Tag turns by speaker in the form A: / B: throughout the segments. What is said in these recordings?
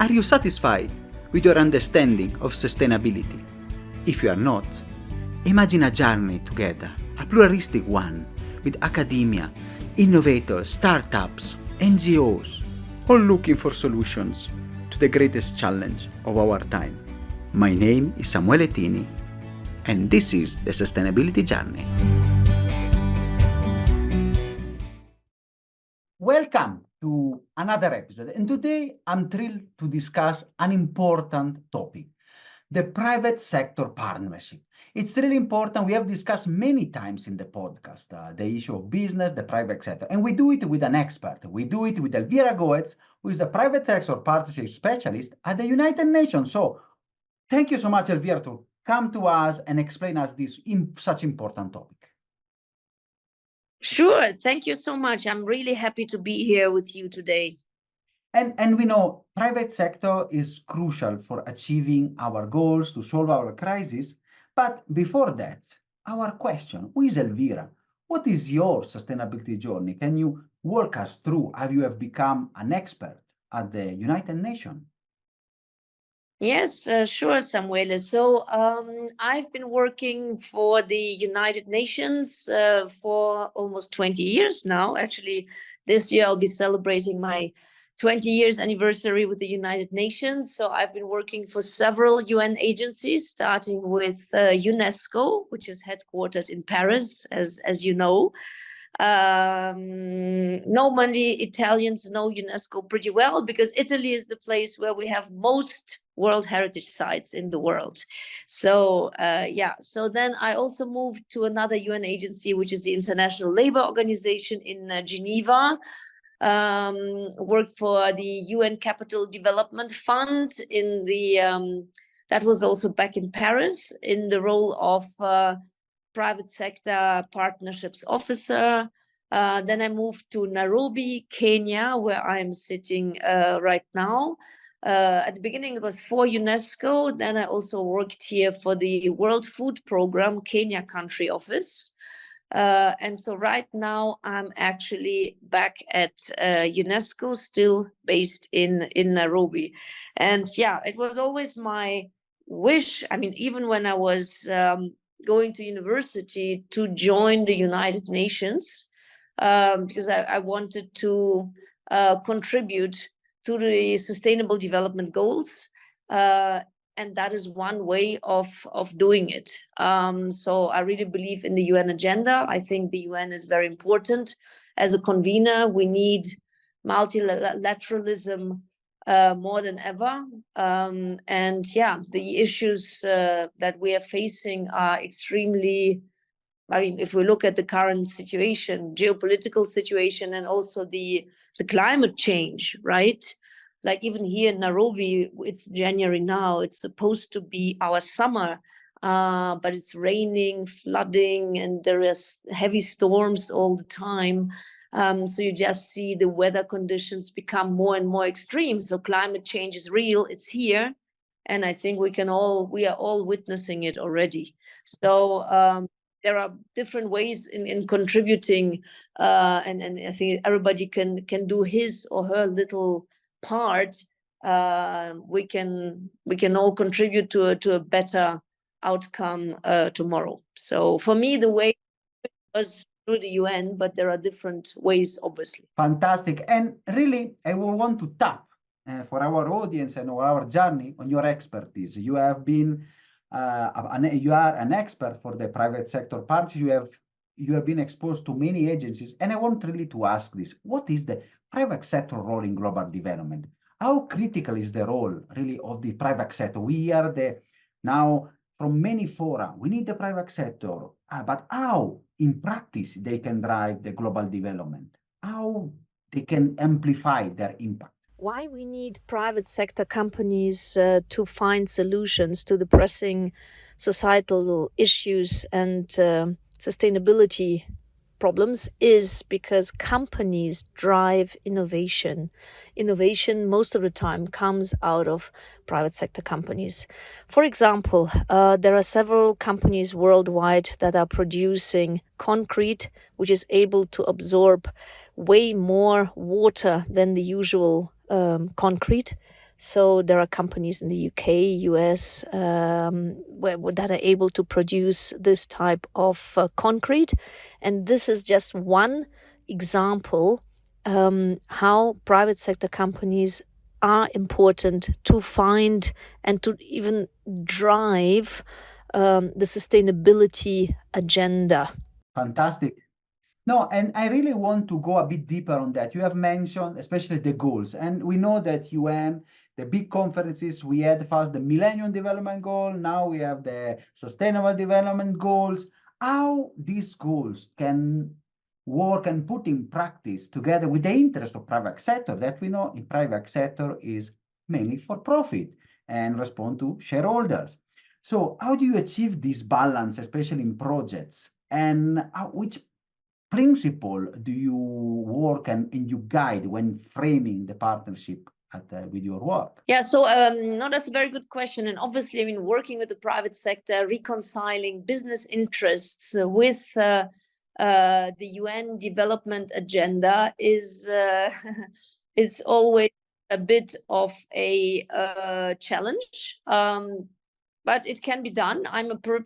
A: Are you satisfied with your understanding of sustainability? If you are not, imagine a journey together, a pluralistic one, with academia, innovators, startups, NGOs, all looking for solutions to the greatest challenge of our time. My name is Samuele Tini, and this is the Sustainability Journey. Welcome to another episode, and today I'm thrilled to discuss an important topic, the private sector partnership. It's really important. We have discussed many times in the podcast the issue of business, the private sector, and we do it with an expert. We do it with Elvira Goetz, who is a private sector partnership specialist at the United Nations. So thank you so much, Elvira, to come to us and explain us this such important topic.
B: Sure. Thank you so much. I'm really happy to be here with you today.
A: And we know private sector is crucial for achieving our goals, to solve our crisis. But before that, our question, who is Elvira? What is your sustainability journey? Can you walk us through how you have become an expert at the United Nations?
B: Yes, sure, Samuele. So I've been working for the United Nations for almost 20 years now. Actually, this year I'll be celebrating my 20 years anniversary with the United Nations. So I've been working for several UN agencies, starting with UNESCO, which is headquartered in Paris, as you know. Normally Italians know UNESCO pretty well because Italy is the place where we have most World Heritage sites in the world. So so then I also moved to another UN agency, which is the International Labour Organization in Geneva. Worked for the UN Capital Development Fund in the that was also back in Paris in the role of private sector partnerships officer. Then I moved to Nairobi, Kenya, where I'm sitting right now. At the beginning, it was for UNESCO. Then I also worked here for the World Food Programme Kenya country office. And so right now I'm actually back at UNESCO, still based in Nairobi. And yeah, it was always my wish. I mean, even when I was going to university, to join the United Nations, because I wanted to contribute to the Sustainable Development Goals. And that is one way of doing it. So I really believe in the UN agenda. I think the UN is very important. As a convener, we need multilateralism more than ever. And yeah, the issues that we are facing are extremely, I mean, if we look at the current situation, geopolitical situation, and also the climate change, right? Like even here in Nairobi, it's January now, it's supposed to be our summer, but it's raining, flooding, and there is heavy storms all the time. So you just see the weather conditions become more and more extreme. So climate change is real, it's here. And I think we are all witnessing it already. So there are different ways in contributing, and I think everybody can do his or her little part. We can all contribute to a better outcome tomorrow. So for me, the way was through the UN, but there are different ways, obviously.
A: Fantastic. And really, I will want to tap for our audience and our journey on your expertise. You have been you are an expert for the private sector part. You have been exposed to many agencies, and I want really to ask this: what is the private sector role in global development? How critical is the role really of the private sector? We are now from many fora. We need the private sector, but how in practice they can drive the global development? How they can amplify their impact?
B: Why we need private sector companies to find solutions to the pressing societal issues and sustainability problems is because companies drive innovation. Innovation most of the time comes out of private sector companies. For example, there are several companies worldwide that are producing concrete, which is able to absorb way more water than the usual concrete. So there are companies in the UK, US, that are able to produce this type of concrete. And this is just one example how private sector companies are important to find and to even drive the sustainability agenda.
A: Fantastic. No, and I really want to go a bit deeper on that. You have mentioned especially the goals, and we know that UN, the big conferences, we had first the Millennium Development Goal, now we have the Sustainable Development Goals. How these goals can work and put in practice together with the interest of private sector that we know in private sector is mainly for profit and respond to shareholders. So how do you achieve this balance, especially in projects? And which principle do you work and you guide when framing the partnership with your work?
B: Yeah, so no, that's a very good question. And obviously, I mean, working with the private sector, reconciling business interests with the UN development agenda is it's always a bit of a challenge. But it can be done.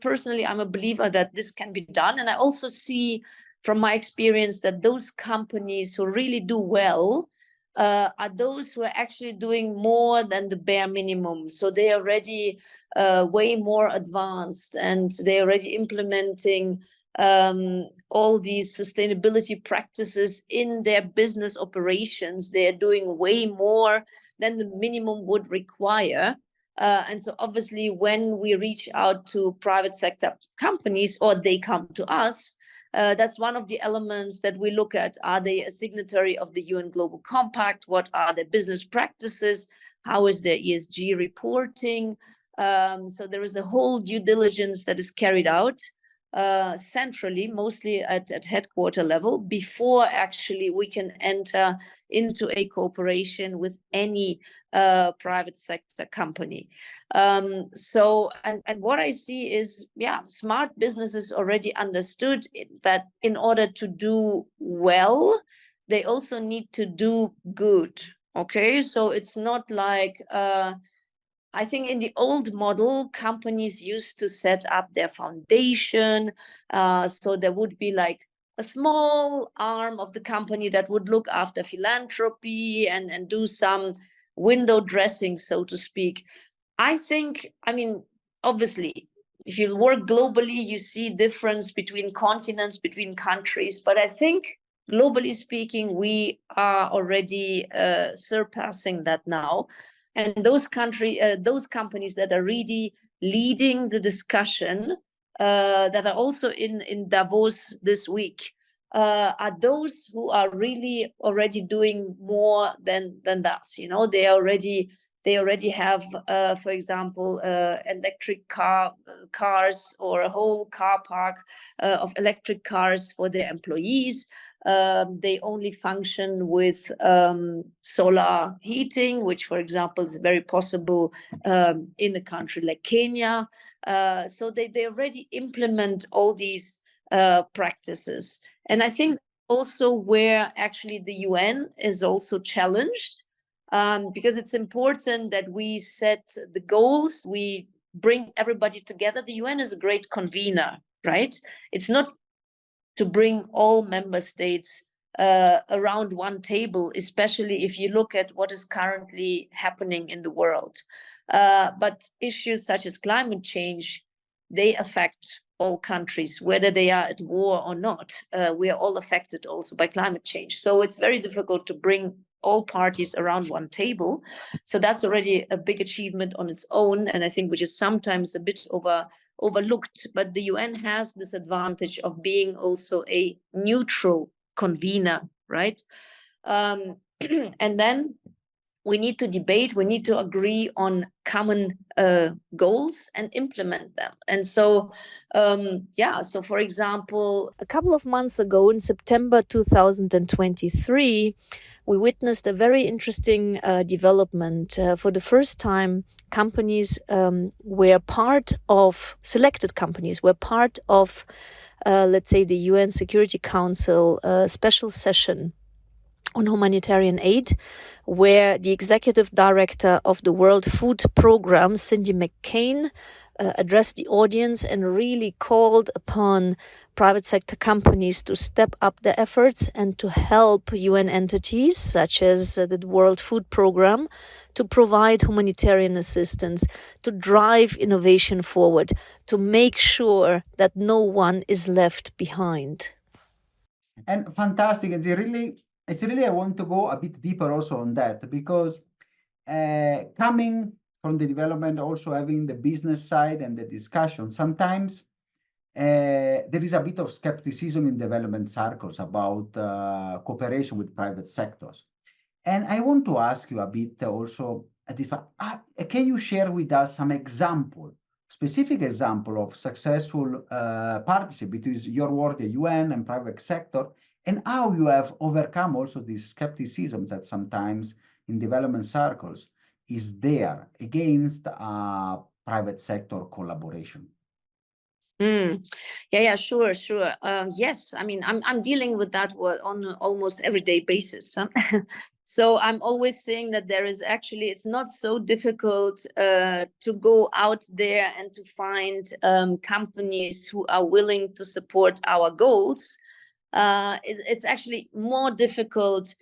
B: Personally, I'm a believer that this can be done. And I also see from my experience that those companies who really do well are those who are actually doing more than the bare minimum. So they are already way more advanced, and they're already implementing all these sustainability practices in their business operations. They are doing way more than the minimum would require. And so obviously when we reach out to private sector companies or they come to us, that's one of the elements that we look at. Are they a signatory of the UN Global Compact? What are their business practices? How is their ESG reporting? So there is a whole due diligence that is carried out centrally, mostly at headquarter level, before actually we can enter into a cooperation with any private sector company. So what I see is, yeah, smart businesses already understood that in order to do well, they also need to do good. Okay, so it's not like I think in the old model, companies used to set up their foundation. So there would be like a small arm of the company that would look after philanthropy and do some window dressing, so to speak. I think, I mean, obviously, if you work globally, you see difference between continents, between countries. But I think, globally speaking, we are already surpassing that now. And those companies that are really leading the discussion, that are also in Davos this week, are those who are really already doing more than that. You know, they already have, for example, electric cars or a whole car park of electric cars for their employees. They only function with solar heating, which, for example, is very possible in a country like Kenya. So they already implement all these practices. And I think also where actually the UN is also challenged, because it's important that we set the goals, we bring everybody together. The UN is a great convener, right? It's not to bring all member states around one table, especially if you look at what is currently happening in the world. But issues such as climate change, they affect all countries, whether they are at war or not. We are all affected also by climate change. So it's very difficult to bring all parties around one table. So that's already a big achievement on its own, and I think which is sometimes a bit overlooked. But the UN has this advantage of being also a neutral convener, right? And then we need to debate, we need to agree on common goals and implement them. And so, so for example, a couple of months ago in September 2023, we witnessed a very interesting development. For the first time, companies were part of, selected companies were part of, let's say, the UN Security Council special session on humanitarian aid, where the executive director of the World Food Programme, Cindy McCain, addressed the audience and really called upon private sector companies to step up their efforts and to help UN entities such as the World Food Programme to provide humanitarian assistance, to drive innovation forward, to make sure that no one is left behind.
A: And fantastic. It's really, I want to go a bit deeper also on that, because coming from the development, also having the business side and the discussion, sometimes there is a bit of skepticism in development circles about cooperation with private sectors. And I want to ask you a bit also at this part, can you share with us some specific example of successful partnership between your work, the UN and private sector, and how you have overcome also this skepticism that sometimes in development circles is there against private sector collaboration?
B: Yeah, sure. Yes, I mean, I'm dealing with that on an almost everyday basis. Huh? So I'm always saying that it's not so difficult to go out there and to find companies who are willing to support our goals. It's actually more difficult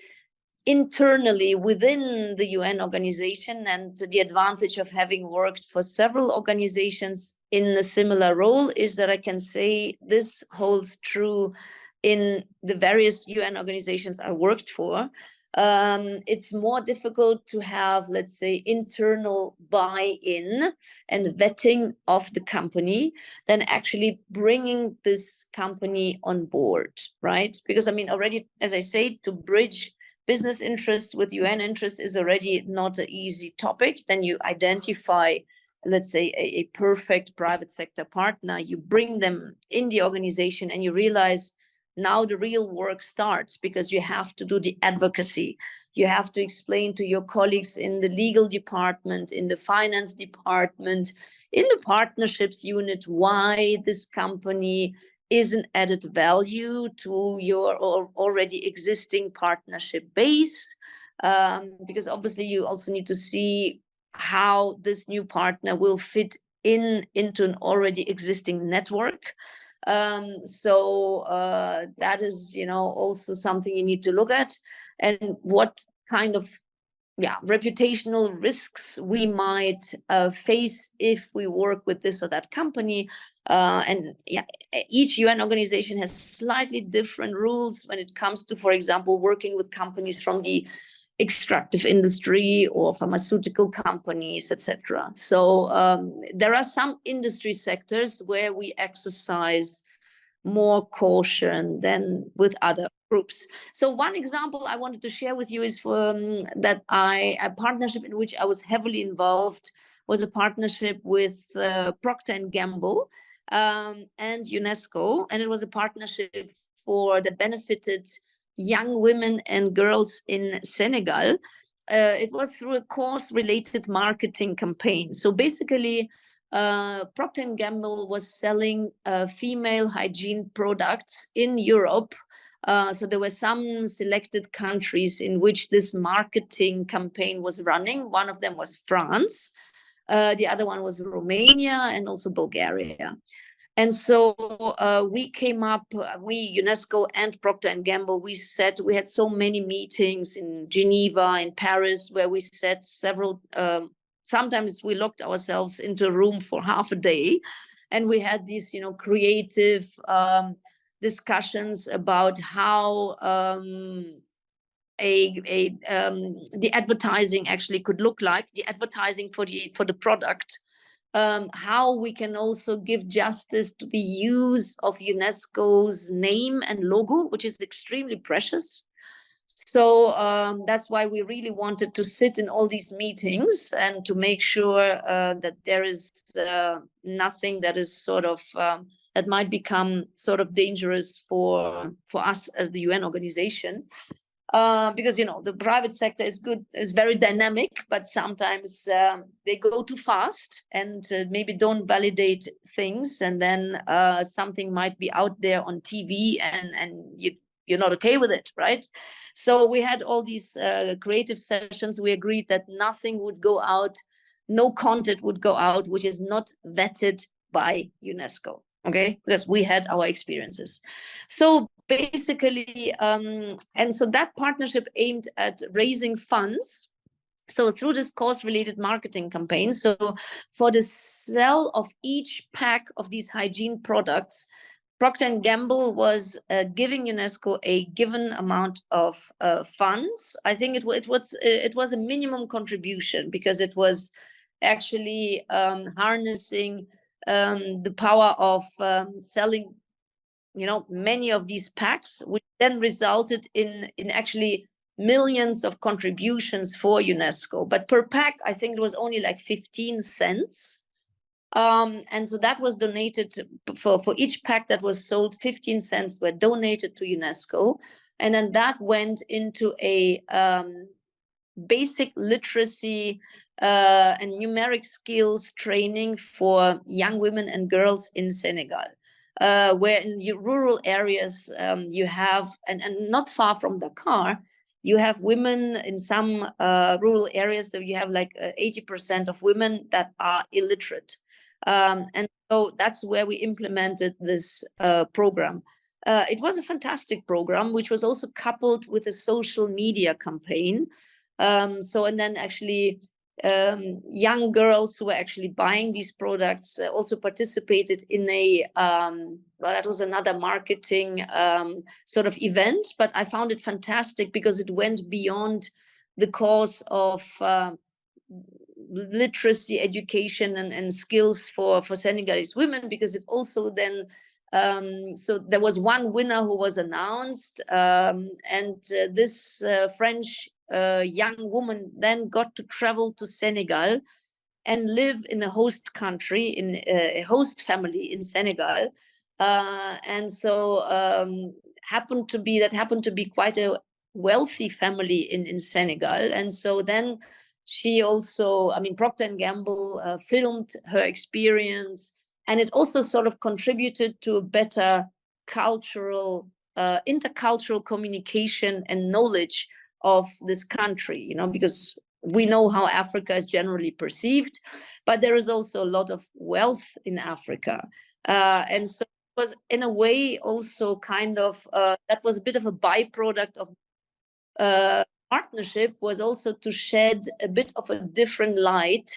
B: internally within the UN organization, and the advantage of having worked for several organizations in a similar role is that I can say this holds true in the various UN organizations I worked for. It's more difficult to have, let's say, internal buy-in and vetting of the company than actually bringing this company on board, right? Because I mean, already, as I say, to bridge business interests with UN interests is already not an easy topic. Then you identify, let's say, a perfect private sector partner, you bring them in the organization, and you realize now the real work starts, because you have to do the advocacy. You have to explain to your colleagues in the legal department, in the finance department, in the partnerships unit, why this company is an added value to your already existing partnership base, because obviously you also need to see how this new partner will fit into an already existing network. So that is, also something you need to look at, and what kind of reputational risks we might face if we work with this or that company. Each UN organization has slightly different rules when it comes to, for example, working with companies from the extractive industry or pharmaceutical companies, etc. So there are some industry sectors where we exercise more caution than with other groups. So one example I wanted to share with you is that a partnership in which I was heavily involved was a partnership with Procter & Gamble and UNESCO, and it was a partnership that benefited young women and girls in Senegal. It was through a course-related marketing campaign. So basically, Procter & Gamble was selling female hygiene products in Europe. So there were some selected countries in which this marketing campaign was running. One of them was France. The other one was Romania and also Bulgaria. And so we came up, UNESCO and Procter & Gamble, we had so many meetings in Geneva, in Paris, where we said several, sometimes we locked ourselves into a room for half a day, and we had these, creative discussions about how the advertising actually could look like, the advertising for the product. How we can also give justice to the use of UNESCO's name and logo, which is extremely precious. So that's why we really wanted to sit in all these meetings and to make sure that there is nothing that is sort of that might become sort of dangerous for us as the UN organization. Because the private sector is very dynamic, but sometimes they go too fast and maybe don't validate things, and then something might be out there on TV and you you're not okay with it, right? So we had all these creative sessions. We agreed that nothing would go out, no content would go out, which is not vetted by UNESCO, okay? Because we had our experiences. So basically, and so that partnership aimed at raising funds. So through this course-related marketing campaign, so for the sale of each pack of these hygiene products, Procter & Gamble was giving UNESCO a given amount of funds. I think it was a minimum contribution because it was actually harnessing the power of selling, many of these packs, which then resulted in actually millions of contributions for UNESCO. But per pack, I think it was only like 15 cents. And so that was donated for each pack that was sold, 15 cents were donated to UNESCO. And then that went into a basic literacy and numeric skills training for young women and girls in Senegal, where in the rural areas you have, and not far from Dakar, you have women in some rural areas that you have like 80% of women that are illiterate. And so that's where we implemented this program. It was a fantastic program, which was also coupled with a social media campaign. And then actually young girls who were actually buying these products also participated in a, that was another marketing sort of event, but I found it fantastic because it went beyond the cause of literacy education and skills for Senegalese women, because it also then so there was one winner who was announced, and this French young woman then got to travel to Senegal and live in a host country, in a host family in Senegal, and so happened to be quite a wealthy family in Senegal. And so then she also, Procter & Gamble filmed her experience, and it also sort of contributed to a better cultural, intercultural communication and knowledge of this country, because we know how Africa is generally perceived, but there is also a lot of wealth in Africa. And so it was in a way also kind of, that was a bit of a byproduct of partnership, was also to shed a bit of a different light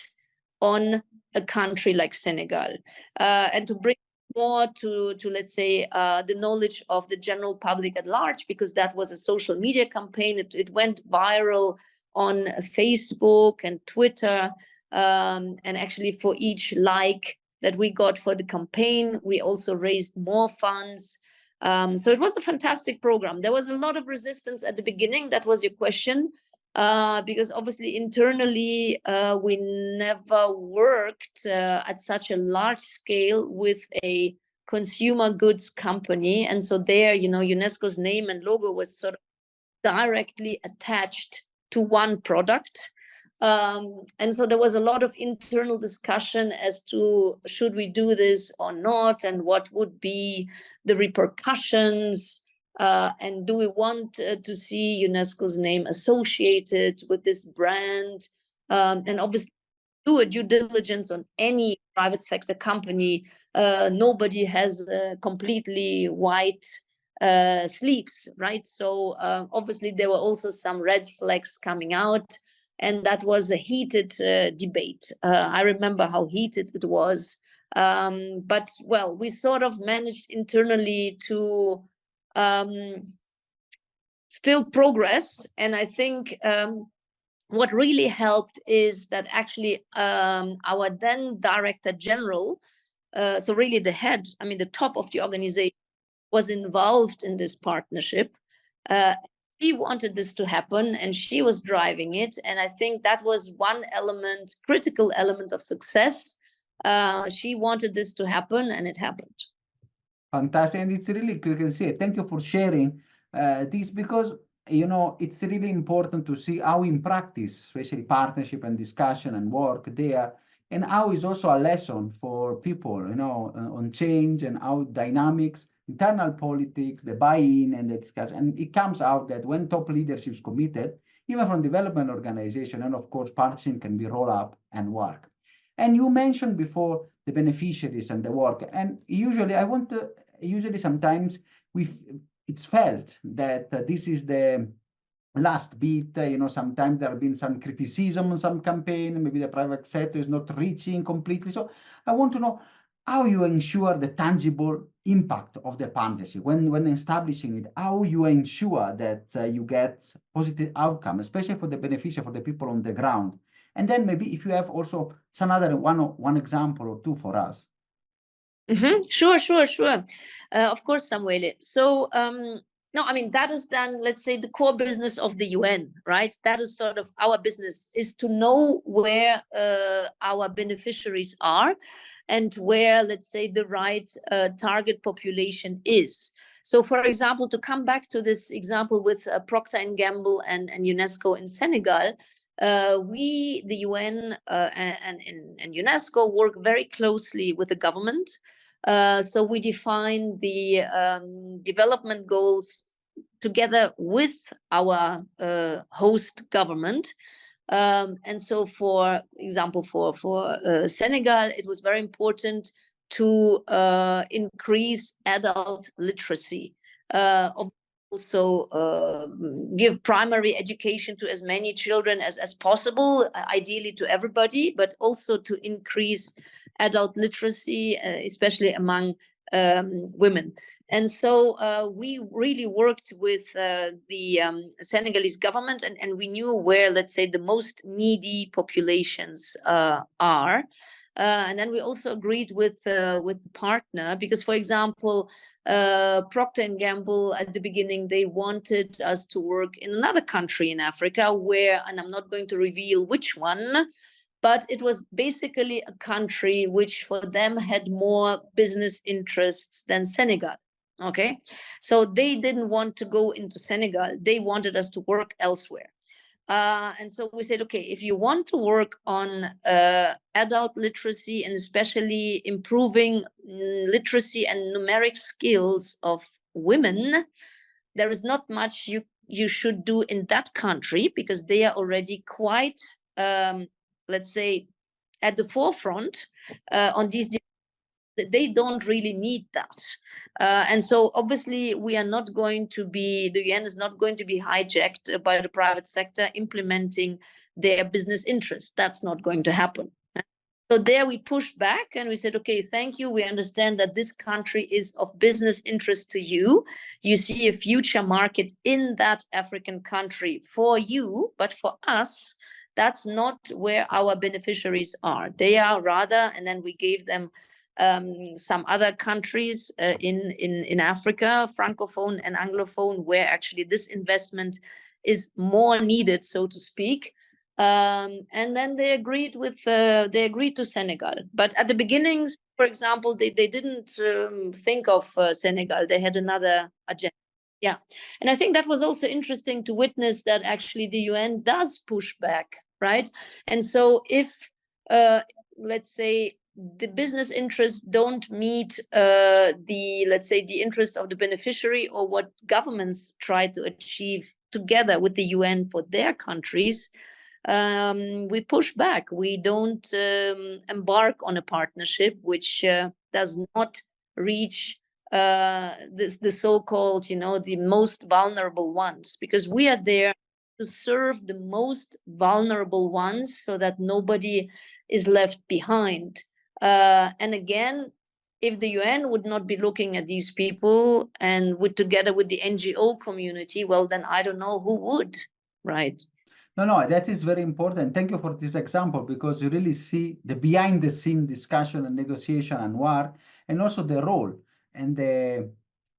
B: on a country like Senegal, and to bring more to let's say the knowledge of the general public at large, because that was a social media campaign. It went viral on Facebook and Twitter, and actually for each like that we got for the campaign, we also raised more funds. So it was a fantastic program. There was a lot of resistance at the beginning. That was your question. Because obviously internally we never worked at such a large scale with a consumer goods company, and so there, UNESCO's name and logo was sort of directly attached to one product, and so there was a lot of internal discussion as to should we do this or not, and what would be the repercussions. And do we want to see UNESCO's name associated with this brand? And obviously, do a due diligence on any private sector company. Nobody has completely white sleeves, right? So obviously, there were also some red flags coming out, and that was a heated debate. I remember how heated it was. But, well, we sort of managed internally to still progress. And I think what really helped is that actually our then Director General, so really the head, the top of the organization, was involved in this partnership. She wanted this to happen and she was driving it. And I think that was one element, critical element of success. She wanted this to happen and it happened.
A: Fantastic. And it's really, you can see, thank you for sharing this, because, it's really important to see how in practice, especially partnership and discussion and work there, and how is also a lesson for people, on change and how dynamics internal politics, the buy-in and the discussion. And it comes out that when top leadership is committed, even from development organization, and of course, partnership can be roll up and work. And you mentioned before the beneficiaries and the work. And usually sometimes it's felt that this is the last bit, sometimes there have been some criticism on some campaign, maybe the private sector is not reaching completely. So I want to know how you ensure the tangible impact of the partnership when establishing it, how you ensure that you get positive outcome, especially for the beneficiary, for the people on the ground. And then maybe if you have also some other one example or two for us.
B: Sure. Of course, Samuele. So, no, I mean, that is then, let's say, the core business of the UN, right? That is sort of our business, is to know where our beneficiaries are and where, let's say, the right target population is. So, for example, to come back to this example with Procter & Gamble and UNESCO in Senegal, we, the UN and UNESCO, work very closely with the government. So we define the development goals together with our host government. And so, for example, for Senegal, it was very important to increase adult literacy, also give primary education to as many children as possible, ideally to everybody, but also to increase adult literacy, especially among women. And so we really worked with the Senegalese government, and we knew where, let's say, the most needy populations are. And then we also agreed with the partner, because, for example, Procter & Gamble at the beginning, they wanted us to work in another country in Africa where, and I'm not going to reveal which one, but it was basically a country which for them had more business interests than Senegal. Okay, so they didn't want to go into Senegal. They wanted us to work elsewhere. And so we said, okay, if you want to work on adult literacy and especially improving literacy and numeric skills of women, there is not much you should do in that country, because they are already quite, let's say, at the forefront on these. They don't really need that. And so obviously we are not going to be, the UN is not going to be hijacked by the private sector implementing their business interests. That's not going to happen. So there we pushed back and we said, okay, thank you. We understand that this country is of business interest to you. You see a future market in that African country for you, but for us, that's not where our beneficiaries are. They are rather, and then we gave them some other countries in Africa, Francophone and Anglophone, where actually this investment is more needed, so to speak. And then they agreed to Senegal. But at the beginning, for example, they didn't think of Senegal. They had another agenda. Yeah. And I think that was also interesting to witness that actually the UN does push back, right? And so if, let's say, the business interests don't meet let's say, the interest of the beneficiary or what governments try to achieve together with the UN for their countries, we push back. We don't embark on a partnership which does not reach the so-called, the most vulnerable ones, because we are there to serve the most vulnerable ones so that nobody is left behind. And again, if the UN would not be looking at these people and together with the NGO community, well, then I don't know who would, right?
A: No, that is very important. Thank you for this example, because you really see the behind the scene discussion and negotiation and work, and also the role and the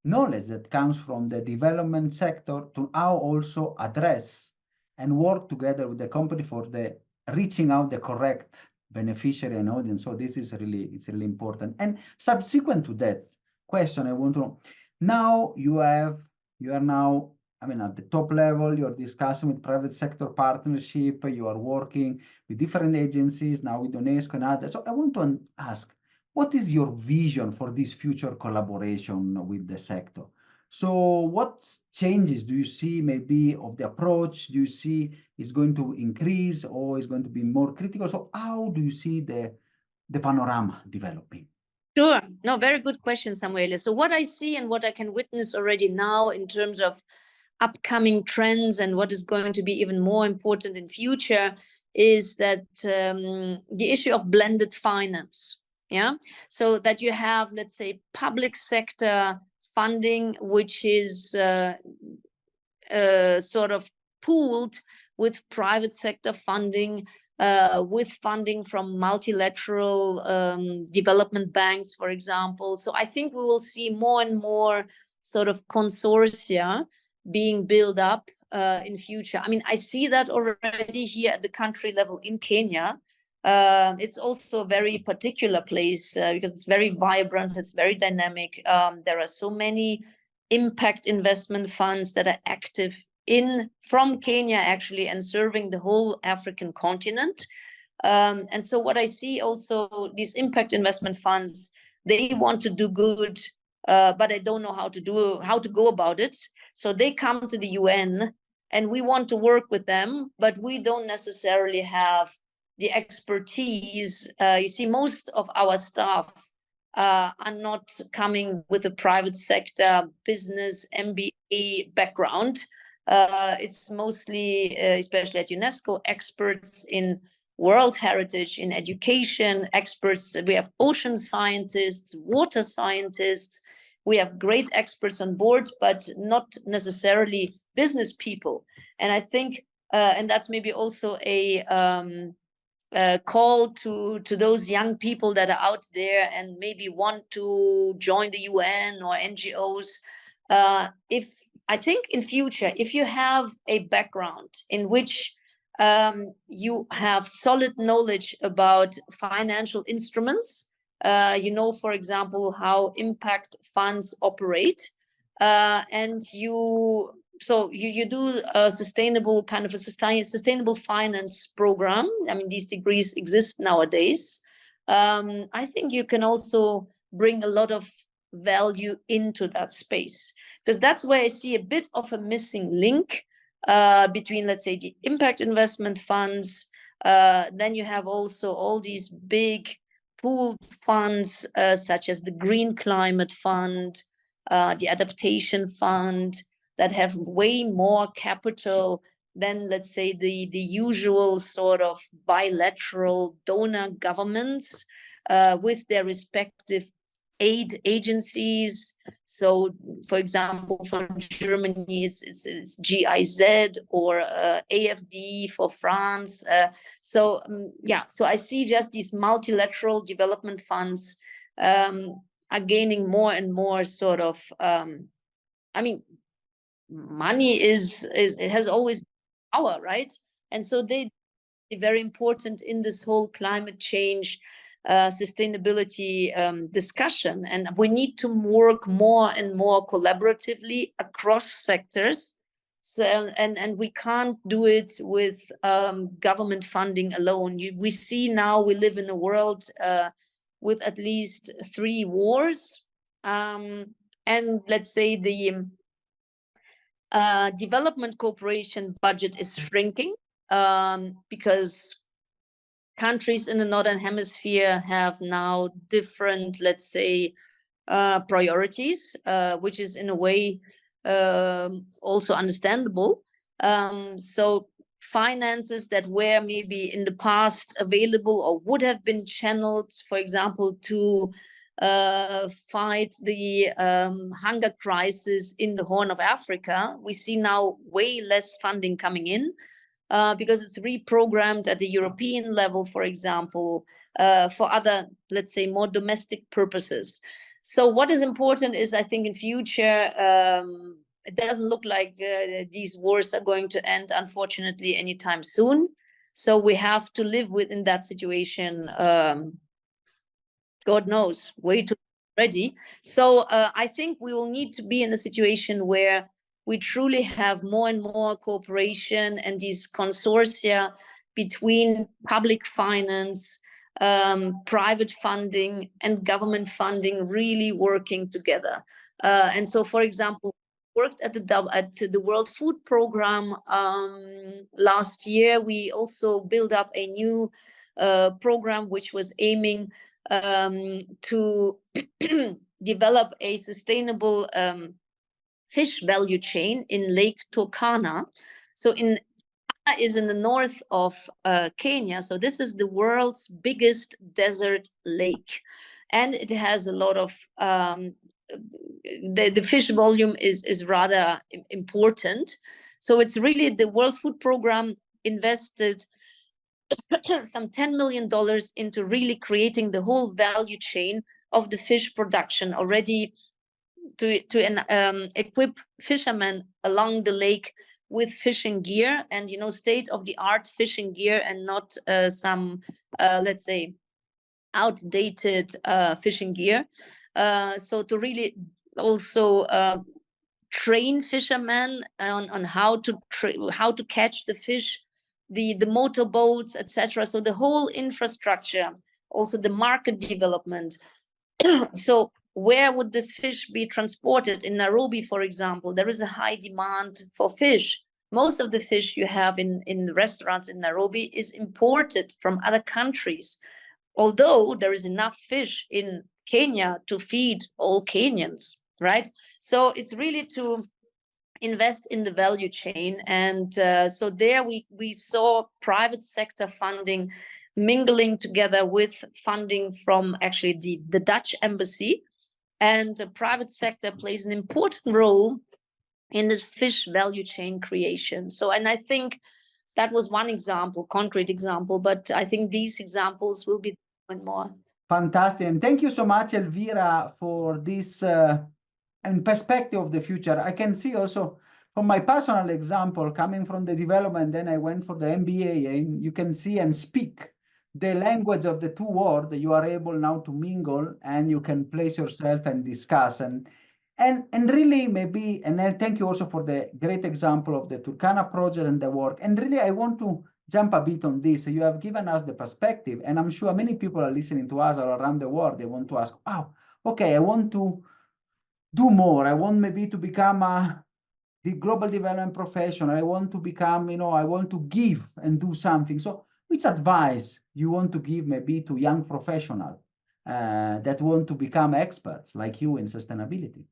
A: knowledge that comes from the development sector to how also address and work together with the company for the reaching out the correct beneficiary and audience. So this is it's really important. And subsequent to that question, I want to know, now you are now, I mean, at the top level, you're discussing with private sector partnership, you are working with different agencies, now with UNESCO and others. So I want to ask, What is your vision for this future collaboration with the sector? So what changes do you see maybe of the approach? Do you see is going to increase or is going to be more critical? So how do you see the panorama developing?
B: Sure. No, very good question, Samuele. So what I see and what I can witness already now in terms of upcoming trends and what is going to be even more important in future is that the issue of blended finance. Yeah. So that you have, let's say, public sector funding, which is sort of pooled with private sector funding, with funding from multilateral development banks, for example. So I think we will see more and more sort of consortia being built up in future. I mean, I see that already here at the country level in Kenya. It's also a very particular place because it's very vibrant, it's very dynamic. There are so many impact investment funds that are active from Kenya actually and serving the whole African continent. And so what I see also, these impact investment funds, they want to do good, but they don't know how to go about it. So they come to the UN and we want to work with them, but we don't necessarily have the expertise. You see, most of our staff are not coming with a private sector business MBA background. It's mostly, especially at UNESCO, experts in world heritage, in education, experts. We have ocean scientists, water scientists. We have great experts on board, but not necessarily business people. And I think, and that's maybe also a call to those young people that are out there and maybe want to join the UN or NGOs. If I think in future, if you have a background in which you have solid knowledge about financial instruments, you know, for example, how impact funds operate, and you do a sustainable kind of a sustainable finance program. I mean, these degrees exist nowadays. I think you can also bring a lot of value into that space, because that's where I see a bit of a missing link between, let's say, the impact investment funds. Then you have also all these big pooled funds, such as the Green Climate Fund, the Adaptation Fund, that have way more capital than, let's say, the usual sort of bilateral donor governments with their respective aid agencies. So, for example, for Germany, it's GIZ or AFD for France. So I see just these multilateral development funds are gaining more and more sort of. I mean, money it has always power, right? And so they're very important in this whole climate change sustainability discussion, and we need to work more and more collaboratively across sectors. So and we can't do it with government funding alone. We see now we live in a world with at least 3 wars, and let's say the development cooperation budget is shrinking because countries in the Northern Hemisphere have now different, let's say, priorities, which is in a way also understandable. So finances that were maybe in the past available or would have been channeled, for example, to fight the hunger crisis in the Horn of Africa, we see now way less funding coming in because it's reprogrammed at the European level, for example, for other, let's say, more domestic purposes. So what is important is, I think, in future, it doesn't look like these wars are going to end, unfortunately, anytime soon. So we have to live within that situation. God knows, way too ready. So I think we will need to be in a situation where we truly have more and more cooperation and these consortia between public finance, private funding and government funding really working together. And so, for example, worked at the World Food Program last year. We also built up a new program which was aiming to develop a sustainable fish value chain in Lake Turkana. So is in the north of Kenya. So this is the world's biggest desert lake, and it has a lot of the fish volume is rather important. So it's really the World Food Program invested some $10 million into really creating the whole value chain of the fish production already to equip fishermen along the lake with fishing gear and, you know, state-of-the-art fishing gear and not some, let's say, outdated fishing gear. So to really also train fishermen on how to catch the fish, the motorboats, etc. So the whole infrastructure, also the market development. So where would this fish be transported? In Nairobi, for example, there is a high demand for fish. Most of the fish you have in the restaurants in Nairobi is imported from other countries, although there is enough fish in Kenya to feed all Kenyans, right? So it's really to invest in the value chain. And so there we saw private sector funding mingling together with funding from actually the Dutch embassy, and the private sector plays an important role in this fish value chain creation. So, and I think that was one example, concrete example, but I think these examples will be more and more.
A: Fantastic. And thank you so much, Elvira, for this and perspective of the future. I can see also from my personal example, coming from the development, then I went for the MBA, and you can see and speak the language of the two worlds. You are able now to mingle, and you can place yourself and discuss. And really maybe, and then thank you also for the great example of the Turkana project and the work. And really, I want to jump a bit on this. You have given us the perspective, and I'm sure many people are listening to us all around the world. They want to ask, wow, okay, I want to do more. I want maybe to become the global development professional. I want to become, you know, I want to give and do something. So which advice you want to give maybe to young professionals that want to become experts like you in sustainability?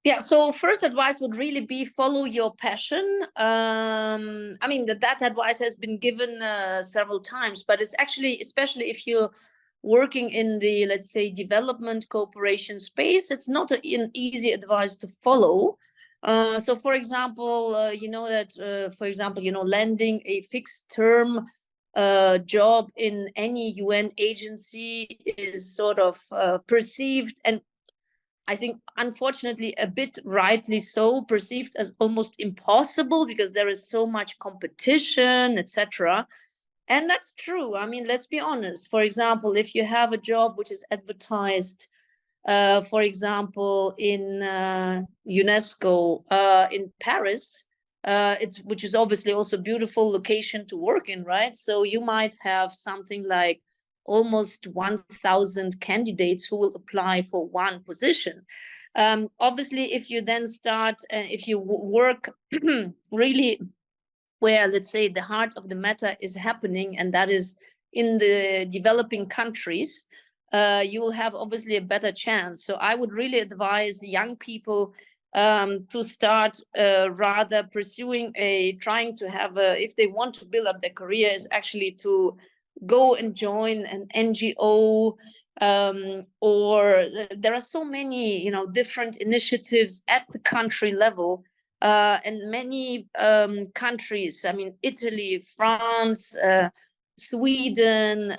B: Yeah, so first advice would really be follow your passion. I mean, that advice has been given several times, but it's actually, especially if you're working in the, let's say, development cooperation space, it's not an easy advice to follow. So, for example, you know that, for example, you know, landing a fixed term job in any UN agency is sort of perceived, and I think, unfortunately, a bit rightly so, perceived as almost impossible because there is so much competition, etc. And that's true. I mean, let's be honest. For example, if you have a job which is advertised, for example, in UNESCO in Paris, which is obviously also a beautiful location to work in, right? So you might have something like almost 1,000 candidates who will apply for one position. Obviously, if you then start, if you work really where, let's say, the heart of the matter is happening, and that is in the developing countries, you will have obviously a better chance. So I would really advise young people to start rather pursuing trying to have if they want to build up their career, is actually to go and join an NGO, or there are so many, you know, different initiatives at the country level, and many countries, I mean, Italy, France, Sweden,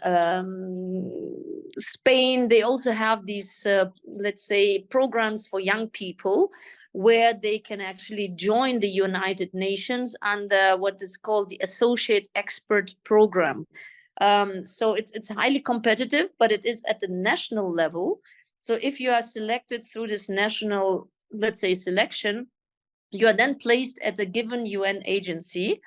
B: Spain, they also have these, let's say, programs for young people where they can actually join the United Nations under what is called the Associate Expert Program. So it's highly competitive, but it is at the national level. So if you are selected through this national, let's say, selection, you are then placed at a given UN agency.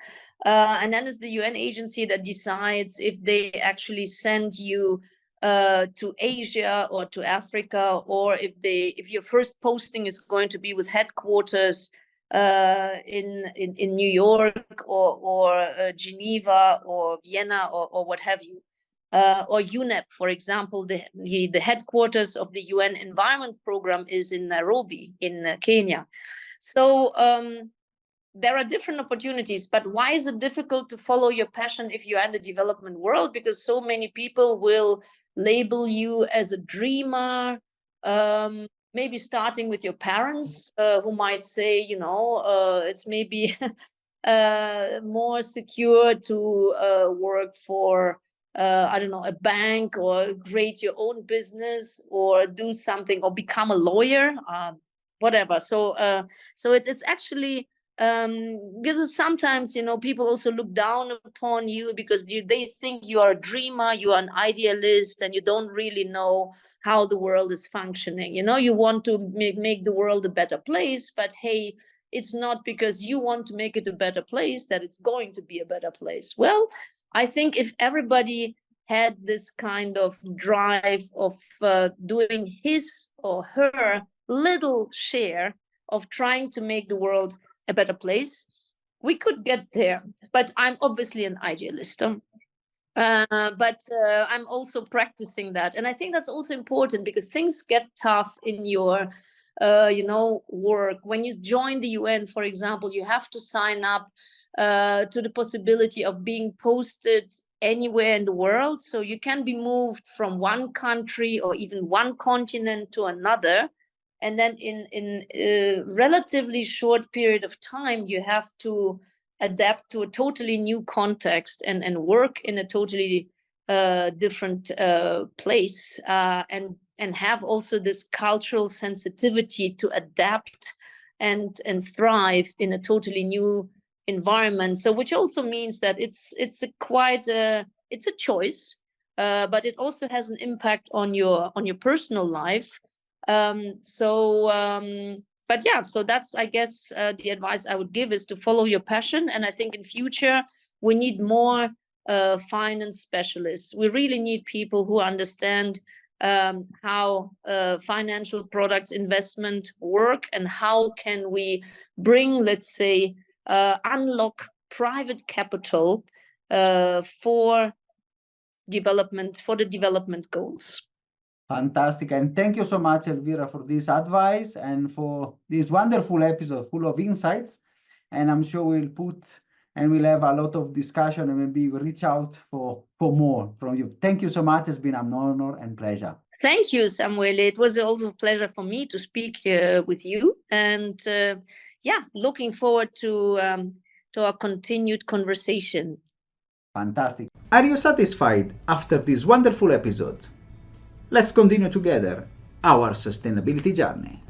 B: And then it's the UN agency that decides if they actually send you to Asia or to Africa, or if your first posting is going to be with headquarters in New York or Geneva or Vienna or what have you. Or UNEP, for example, the headquarters of the UN Environment Program is in Nairobi, in Kenya. So there are different opportunities, but why is it difficult to follow your passion if you're in the development world? Because so many people will label you as a dreamer, maybe starting with your parents, who might say, it's maybe more secure to work for I don't know, a bank, or create your own business, or do something, or become a lawyer, whatever. So it's actually because sometimes people also look down upon you because they think you are a dreamer, you are an idealist, and you don't really know how the world is functioning. You want to make the world a better place, but hey, it's not because you want to make it a better place that it's going to be a better place. Well, I think if everybody had this kind of drive of doing his or her little share of trying to make the world a better place, we could get there. But I'm obviously an idealist. But I'm also practicing that. And I think that's also important because things get tough in your work. When you join the UN, for example, you have to sign up to the possibility of being posted anywhere in the world. So you can be moved from one country or even one continent to another. And then in a relatively short period of time, you have to adapt to a totally new context and work in a totally different place, and have also this cultural sensitivity to adapt and thrive in a totally new environment. So which also means that it's a choice, but it also has an impact on your personal life. But yeah, so that's, I guess, the advice I would give is to follow your passion. And I think in future we need more finance specialists. We really need people who understand how financial products investment work, and how can we bring, let's say, unlock private capital for the development goals.
A: Fantastic. And thank you so much, Elvira, for this advice and for this wonderful episode full of insights. And I'm sure we'll have a lot of discussion, and maybe we'll reach out for more from you. Thank you so much. It's been an honor and pleasure.
B: Thank you, Samuel. It was also a pleasure for me to speak with you. And looking forward to our continued conversation.
A: Fantastic. Are you satisfied after this wonderful episode? Let's continue together our sustainability journey.